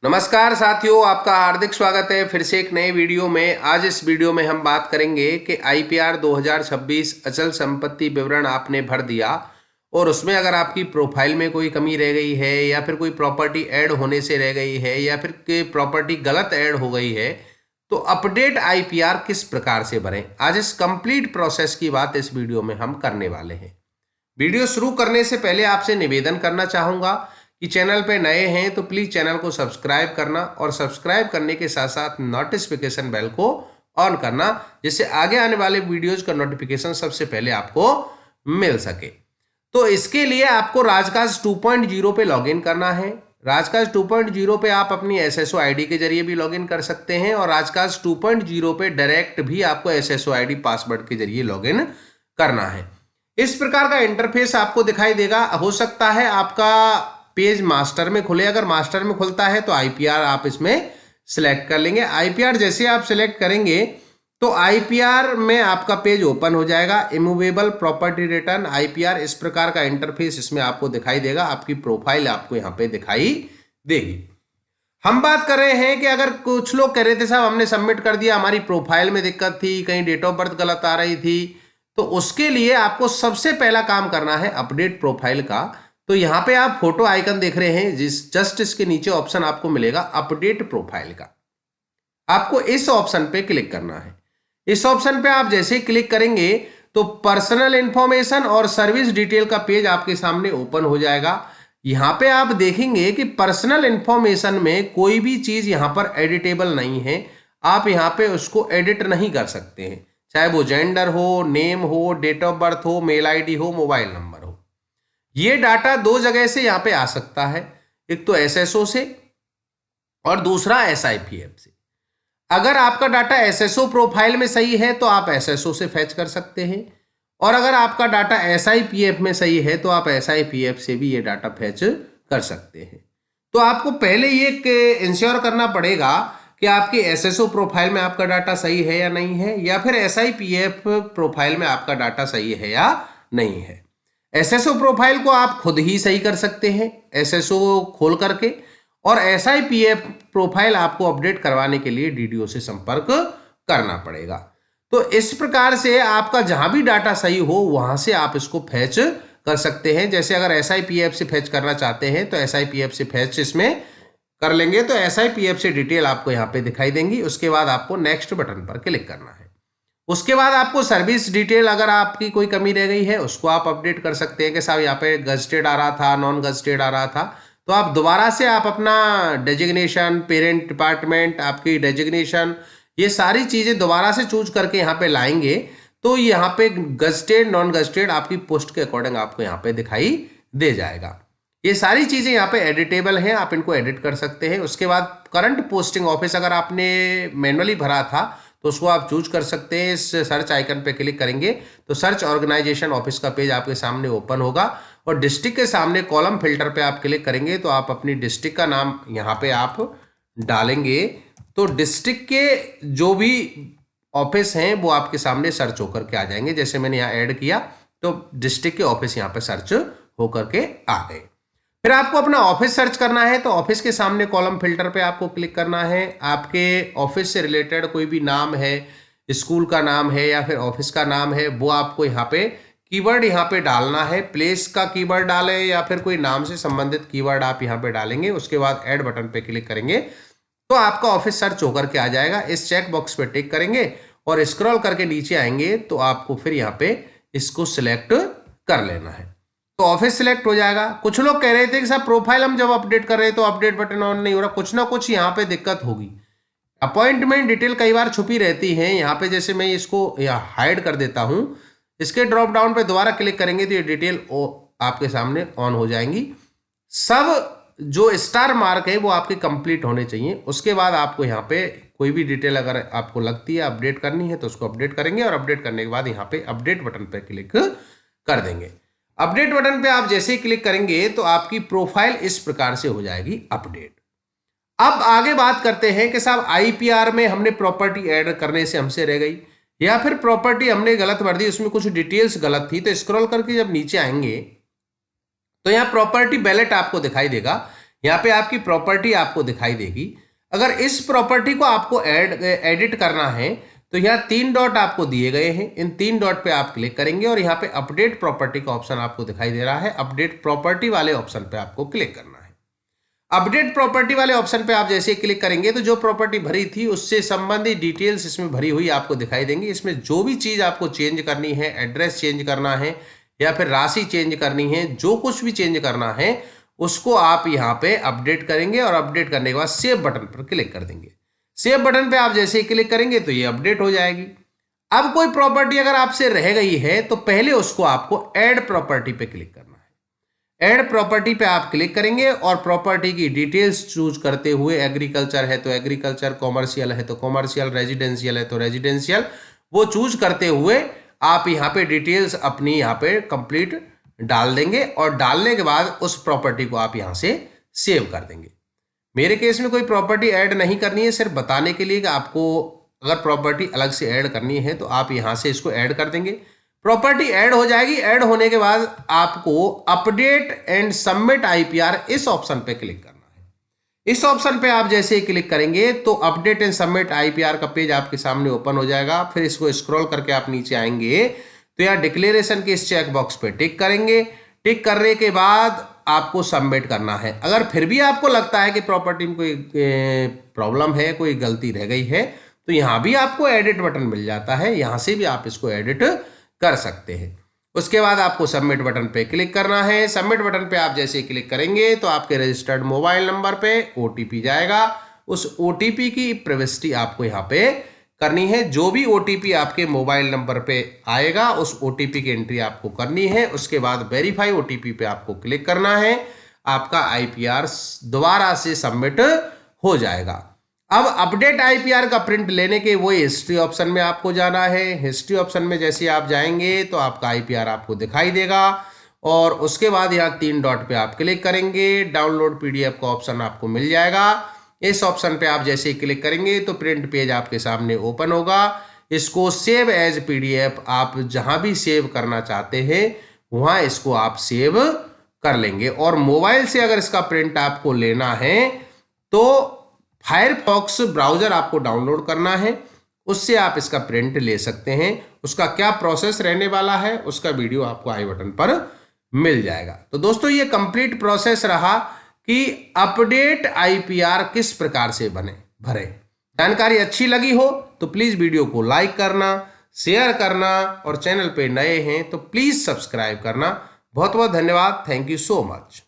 नमस्कार साथियों, आपका हार्दिक स्वागत है फिर से एक नए वीडियो में। आज इस वीडियो में हम बात करेंगे कि आईपीआर 2026 अचल संपत्ति विवरण आपने भर दिया और उसमें अगर आपकी प्रोफाइल में कोई कमी रह गई है या फिर कोई प्रॉपर्टी ऐड होने से रह गई है या फिर कोई प्रॉपर्टी गलत ऐड हो गई है तो अपडेट आईपीआर किस प्रकार से भरें। आज इस कंप्लीट प्रोसेस की बात इस वीडियो में हम करने वाले हैं। वीडियो शुरू करने से पहले आपसे निवेदन करना चाहूँगा कि चैनल पे नए हैं तो प्लीज़ चैनल को सब्सक्राइब करना और सब्सक्राइब करने के साथ साथ नोटिफिकेशन बेल को ऑन करना, जिससे आगे आने वाले वीडियोज का नोटिफिकेशन सबसे पहले आपको मिल सके। तो इसके लिए आपको राजकाज 2.0 पे लॉगिन करना है। राजकाज 2.0 पे आप अपनी एसएसओ आईडी के जरिए भी लॉगिन कर सकते हैं और राजकाज 2.0 पे डायरेक्ट भी आपको एसएसओ आईडी पासवर्ड के जरिए लॉगिन करना है। इस प्रकार का इंटरफेस आपको दिखाई देगा। हो सकता है आपका पेज मास्टर में खुले। अगर मास्टर में खुलता है तो आईपीआर आप इसमें सिलेक्ट कर लेंगे। आईपीआर जैसे आप सिलेक्ट करेंगे तो आईपीआर में आपका पेज ओपन हो जाएगा। इमूवेबल प्रॉपर्टी रिटर्न आईपीआर, इस प्रकार का इंटरफेस इसमें आपको दिखाई देगा। आपकी प्रोफाइल आपको यहाँ पे दिखाई देगी। हम बात कर रहे हैं कि अगर कुछ लोग कह रहे थे साहब हमने सबमिट कर दिया, हमारी प्रोफाइल में दिक्कत थी, कहीं डेट ऑफ बर्थ गलत आ रही थी, तो उसके लिए आपको सबसे पहला काम करना है अपडेट प्रोफाइल का। तो यहाँ पे आप फोटो आइकन देख रहे हैं, जस्ट इसके नीचे ऑप्शन आपको मिलेगा अपडेट प्रोफाइल का। आपको इस ऑप्शन पे क्लिक करना है। इस ऑप्शन पे आप जैसे ही क्लिक करेंगे तो पर्सनल इंफॉर्मेशन और सर्विस डिटेल का पेज आपके सामने ओपन हो जाएगा। यहाँ पे आप देखेंगे कि पर्सनल इंफॉर्मेशन में कोई भी चीज यहाँ पर एडिटेबल नहीं है। आप यहाँ पे उसको एडिट नहीं कर सकते हैं, चाहे वो जेंडर हो, नेम हो, डेट ऑफ बर्थ हो, मेल आईडी हो, मोबाइल नंबर हो। ये डाटा दो जगह से यहाँ पे आ सकता है, एक तो एसएसओ से और दूसरा एसआईपीएफ से। अगर आपका डाटा एसएसओ प्रोफाइल में सही है तो आप एसएसओ से फैच कर सकते हैं और अगर आपका डाटा एसआईपीएफ में सही है तो आप एसआईपीएफ से भी ये डाटा फैच कर सकते हैं। तो आपको पहले ये इंश्योर करना पड़ेगा कि आपके एसएसओ प्रोफाइल में आपका डाटा सही है या नहीं है, या फिर एसआईपीएफ प्रोफाइल में आपका डाटा सही है या नहीं है। एसएसओ प्रोफाइल को आप खुद ही सही कर सकते हैं एसएसओ खोल करके, और एसआईपीएफ प्रोफाइल आपको अपडेट करवाने के लिए डीडीओ से संपर्क करना पड़ेगा। तो इस प्रकार से आपका जहां भी डाटा सही हो वहां से आप इसको फैच कर सकते हैं। जैसे अगर एसआईपीएफ से फैच करना चाहते हैं तो एसआईपीएफ से फैच इसमें कर लेंगे तो एसआईपीएफ से डिटेल आपको यहाँ पे दिखाई देंगी। उसके बाद आपको नेक्स्ट बटन पर क्लिक करना है। उसके बाद आपको सर्विस डिटेल, अगर आपकी कोई कमी रह गई है उसको आप अपडेट कर सकते हैं कि साहब यहाँ पे गजटेड आ रहा था, नॉन गजटेड आ रहा था, तो आप दोबारा से आप अपना डेजिग्नेशन, पेरेंट डिपार्टमेंट, आपकी डेजिग्नेशन, ये सारी चीज़ें दोबारा से चूज करके यहाँ पे लाएंगे तो यहाँ पे गजटेड, नॉन गजटेड आपकी पोस्ट के अकॉर्डिंग आपको यहाँ पे दिखाई दे जाएगा। ये सारी चीज़ें यहाँ पे एडिटेबल हैं, आप इनको एडिट कर सकते हैं। उसके बाद करंट पोस्टिंग ऑफिस अगर आपने मैनुअली भरा था तो उसको आप चूज कर सकते हैं। इस सर्च आइकन पे क्लिक करेंगे तो सर्च ऑर्गेनाइजेशन ऑफिस का पेज आपके सामने ओपन होगा और डिस्ट्रिक्ट के सामने कॉलम फिल्टर पे आप क्लिक करेंगे तो आप अपनी डिस्ट्रिक्ट का नाम यहाँ पे आप डालेंगे तो डिस्ट्रिक्ट के जो भी ऑफिस हैं वो आपके सामने सर्च होकर के आ जाएंगे। जैसे मैंने यहाँ ऐड किया तो डिस्ट्रिक्ट के ऑफिस यहाँ पे सर्च होकर के आ गए। फिर आपको अपना ऑफिस सर्च करना है तो ऑफिस के सामने कॉलम फिल्टर पे आपको क्लिक करना है। आपके ऑफिस से रिलेटेड कोई भी नाम है, स्कूल का नाम है या फिर ऑफिस का नाम है, वो आपको यहाँ पे कीवर्ड यहाँ पे डालना है। प्लेस का कीवर्ड डालें या फिर कोई नाम से संबंधित कीवर्ड आप यहाँ पे डालेंगे। उसके बाद ऐड बटन पे क्लिक करेंगे तो आपका ऑफिस सर्च होकर के आ जाएगा। इस चेक बॉक्स पे टिक करेंगे और स्क्रॉल करके नीचे आएंगे तो आपको फिर यहाँ पे इसको सिलेक्ट कर लेना है तो ऑफिस सिलेक्ट हो जाएगा। कुछ लोग कह रहे थे कि साहब प्रोफाइल हम जब अपडेट कर रहे हैं तो अपडेट बटन ऑन नहीं हो रहा, कुछ ना कुछ यहाँ पे दिक्कत होगी। अपॉइंटमेंट डिटेल कई बार छुपी रहती है यहाँ पे। जैसे मैं इसको यहाँ हाइड कर देता हूँ, इसके ड्रॉप डाउन पे दोबारा क्लिक करेंगे तो ये डिटेल आपके सामने ऑन हो जाएंगी। सब जो स्टार मार्क है वो आपके कंप्लीट होने चाहिए। उसके बाद आपको यहाँ पे कोई भी डिटेल अगर आपको लगती है अपडेट करनी है तो उसको अपडेट करेंगे और अपडेट करने के बाद यहाँ पे अपडेट बटन पे क्लिक कर देंगे। अपडेट बटन पे आप जैसे ही क्लिक करेंगे तो आपकी प्रोफाइल इस प्रकार से हो जाएगी अपडेट। अब आगे बात करते हैं कि साहब आईपीआर में हमने प्रॉपर्टी ऐड करने से हमसे रह गई या फिर प्रॉपर्टी हमने गलत भर दी, उसमें कुछ डिटेल्स गलत थी। तो स्क्रॉल करके जब नीचे आएंगे तो यहाँ प्रॉपर्टी बैलेट आपको दिखाई देगा। यहाँ पे आपकी प्रॉपर्टी आपको दिखाई देगी। अगर इस प्रॉपर्टी को आपको एडिट करना है तो यहाँ 3 डॉट आपको दिए गए हैं, इन 3 डॉट पे आप क्लिक करेंगे और यहाँ पे अपडेट प्रॉपर्टी का ऑप्शन आपको दिखाई दे रहा है। अपडेट प्रॉपर्टी वाले ऑप्शन पे आपको क्लिक करना है। अपडेट प्रॉपर्टी वाले ऑप्शन पे आप जैसे ही क्लिक करेंगे तो जो प्रॉपर्टी भरी थी उससे संबंधित डिटेल्स इसमें भरी हुई आपको दिखाई देंगी। इसमें जो भी चीज आपको चेंज करनी है, एड्रेस चेंज करना है या फिर राशि चेंज करनी है, जो कुछ भी चेंज करना है उसको आप यहाँ पे अपडेट करेंगे और अपडेट करने के बाद सेव बटन पर क्लिक कर देंगे। सेव बटन पे आप जैसे ही क्लिक करेंगे तो ये अपडेट हो जाएगी। अब कोई प्रॉपर्टी अगर आपसे रह गई है तो पहले उसको आपको ऐड प्रॉपर्टी पे क्लिक करना है। ऐड प्रॉपर्टी पे आप क्लिक करेंगे और प्रॉपर्टी की डिटेल्स चूज करते हुए, एग्रीकल्चर है तो एग्रीकल्चर, कॉमर्शियल है तो कॉमर्शियल, रेजिडेंशियल है तो रेजिडेंशियल, वो चूज करते हुए आप यहाँ पे डिटेल्स अपनी यहाँ पे कंप्लीट डाल देंगे और डालने के बाद उस प्रॉपर्टी को आप यहाँ से सेव कर देंगे। मेरे केस में कोई प्रॉपर्टी ऐड नहीं करनी है, सिर्फ बताने के लिए कि आपको अगर प्रॉपर्टी अलग से ऐड करनी है तो आप यहाँ से इसको ऐड कर देंगे। प्रॉपर्टी ऐड हो जाएगी। ऐड होने के बाद आपको अपडेट एंड सबमिट आईपीआर इस ऑप्शन पे क्लिक करना है। इस ऑप्शन पे आप जैसे ही क्लिक करेंगे तो अपडेट एंड सबमिट आईपीआर का पेज आपके सामने ओपन हो जाएगा। फिर इसको स्क्रॉल करके आप नीचे आएंगे तो यहाँ डिक्लेरेशन के इस चेक बॉक्स पे टिक करेंगे। टिक करने के बाद आपको सबमिट करना है। अगर फिर भी आपको लगता है कि प्रॉपर्टी में कोई प्रॉब्लम है, कोई गलती रह गई है, तो यहाँ भी आपको एडिट बटन मिल जाता है, यहाँ से भी आप इसको एडिट कर सकते हैं। उसके बाद आपको सबमिट बटन पे क्लिक करना है। सबमिट बटन पे आप जैसे क्लिक करेंगे तो आपके रजिस्टर्ड मोबाइल नंबर पे ओटीपी जाएगा। उस ओटीपी की प्रविष्टि आपको यहाँ पे करनी है। जो भी ओटीपी आपके मोबाइल नंबर पे आएगा उस ओटीपी की एंट्री आपको करनी है। उसके बाद वेरीफाई ओटीपी पे आपको क्लिक करना है। आपका आईपीआर दोबारा से सबमिट हो जाएगा। अब अपडेट आईपीआर का प्रिंट लेने के वो हिस्ट्री ऑप्शन में आपको जाना है। हिस्ट्री ऑप्शन में जैसे आप जाएंगे तो आपका आईपीआर आपको दिखाई देगा और उसके बाद यहाँ 3 डॉट पे आप क्लिक करेंगे। डाउनलोड पीडीएफ का ऑप्शन आपको मिल जाएगा। इस ऑप्शन पे आप जैसे ही क्लिक करेंगे तो प्रिंट पेज आपके सामने ओपन होगा। इसको सेव एज पीडीएफ आप जहां भी सेव करना चाहते हैं वहां इसको आप सेव कर लेंगे। और मोबाइल से अगर इसका प्रिंट आपको लेना है तो फायरफॉक्स ब्राउजर आपको डाउनलोड करना है, उससे आप इसका प्रिंट ले सकते हैं। उसका क्या प्रोसेस रहने वाला है उसका वीडियो आपको आई बटन पर मिल जाएगा। तो दोस्तों ये कंप्लीट प्रोसेस रहा कि अपडेट आईपीआर किस प्रकार से भरे। जानकारी अच्छी लगी हो तो प्लीज वीडियो को लाइक करना, शेयर करना और चैनल पे नए हैं तो प्लीज सब्सक्राइब करना। बहुत बहुत धन्यवाद। Thank you so much.